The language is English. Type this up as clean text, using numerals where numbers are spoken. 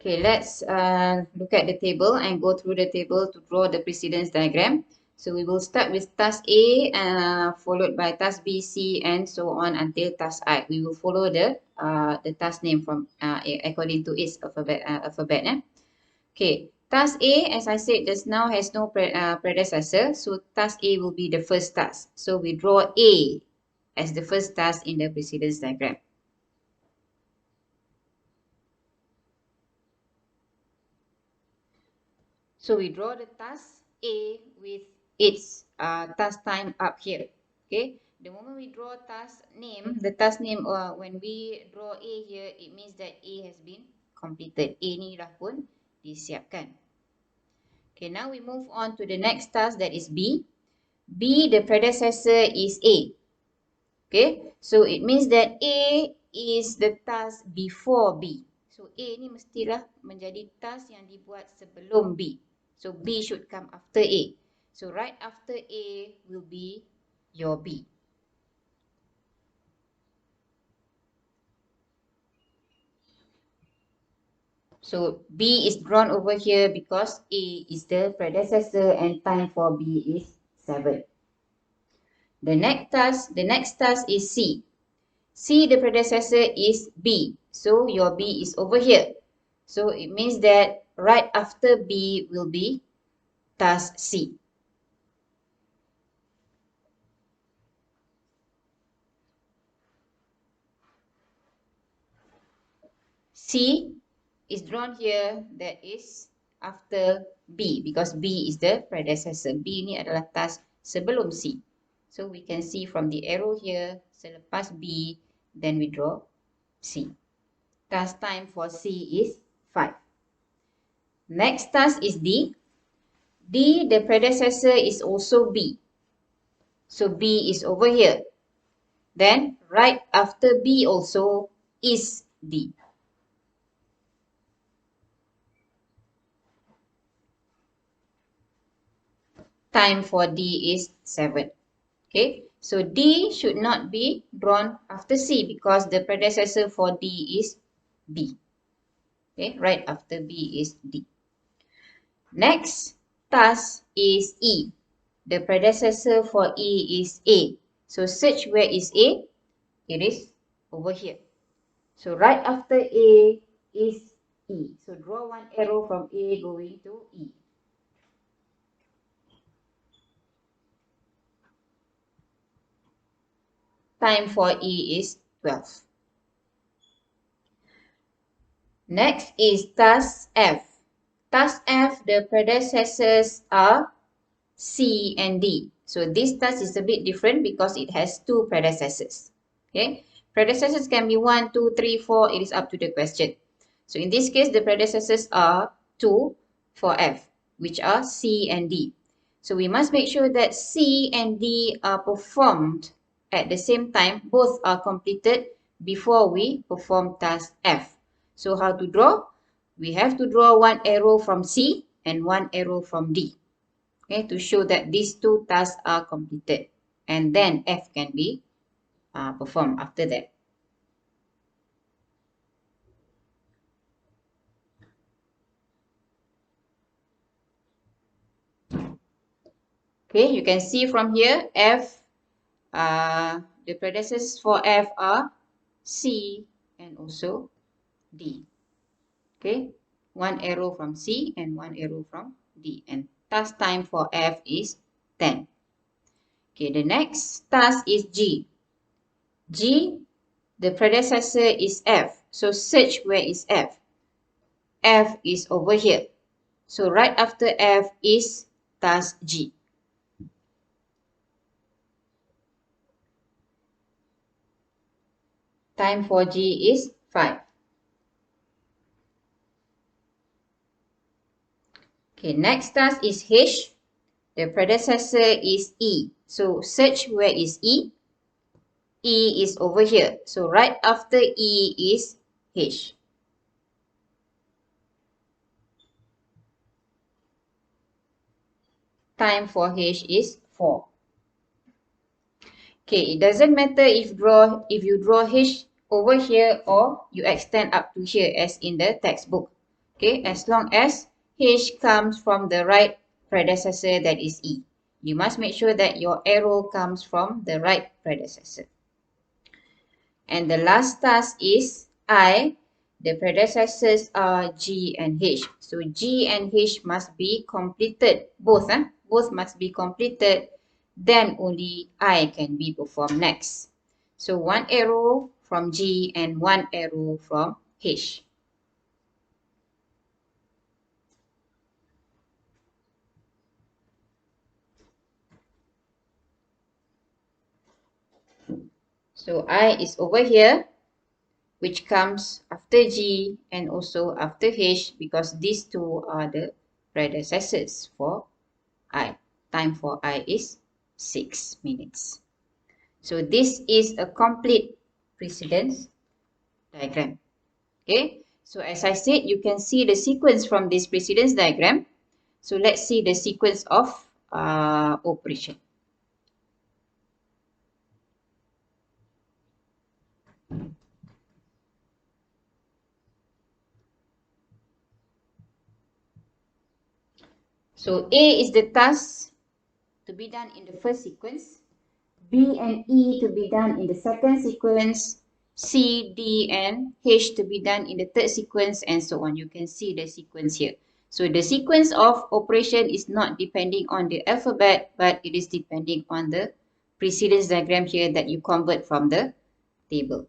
Okay, let's look at the table and go through the table to draw the precedence diagram. So we will start with task A, followed by task B, C, and so on until task I. We will follow the task name from according to its alphabet. Okay, task A, as I said just now, has no predecessor. So task A will be the first task. So we draw A as the first task in the precedence diagram. So we draw the task A with its task time up here. Okay. The moment we draw task name, the task name when we draw A here, it means that A has been completed. A ni dah pun disiapkan. Okay, now we move on to the next task, that is B. B, the predecessor is A. Okay, so it means that A is the task before B. So A ni mestilah menjadi task yang dibuat sebelum B. So B should come after A. So right after A will be your B. So B is drawn over here because A is the predecessor and time for B is 7. The next task is C. C, the predecessor is B. So your B is over here. So it means that right after B will be task C. C is drawn here, that is after B because B is the predecessor. B ni adalah task sebelum C. So we can see from the arrow here, selepas B, then we draw C. Task time for C is 5. Next task is D. D, the predecessor is also B. So B is over here. Then right after B also is D. Time for D is 7. Okay, so D should not be drawn after C because the predecessor for D is B. Okay, right after B is D. Next task is E. The predecessor for E is A. So search where is A. It is over here. So right after A is E. So draw one arrow from A going to E. Time for E is 12. Next is task F. Task F, the predecessors are C and D. So this task is a bit different because it has two predecessors. Okay, predecessors can be 1, 2, 3, 4. It is up to the question. So in this case, the predecessors are 2 for F, which are C and D. So we must make sure that C and D are performed at the same time. Both are completed before we perform task F. So how to draw? We have to draw one arrow from C and one arrow from D. Okay, to show that these two tasks are completed. And then F can be performed after that. Okay, you can see from here, F, the predecessors for F are C and also D. Okay, one arrow from C and one arrow from D. And task time for F is 10. Okay, the next task is G. G, the predecessor is F. So search where is F. F is over here. So right after F is task G. Time for G is 5. Okay, next task is H. The predecessor is E. So search where is E. E is over here. So right after E is H. Time for H is 4. Okay, it doesn't matter if you draw H over here or you extend up to here as in the textbook. Okay, as long as H comes from the right predecessor, that is E. You must make sure that your arrow comes from the right predecessor. And the last task is I. The predecessors are G and H. So G and H must be completed. Both must be completed. Then only I can be performed next. So one arrow from G and one arrow from H. So I is over here, which comes after G and also after H, because these two are the predecessors for I. Time for I is 6 minutes. So this is a complete precedence diagram. Okay, so as I said, you can see the sequence from this precedence diagram. So let's see the sequence of operation. So A is the task to be done in the first sequence, B and E to be done in the second sequence, C, D, and H to be done in the third sequence, and so on. You can see the sequence here. So the sequence of operation is not depending on the alphabet, but it is depending on the precedence diagram here that you convert from the table.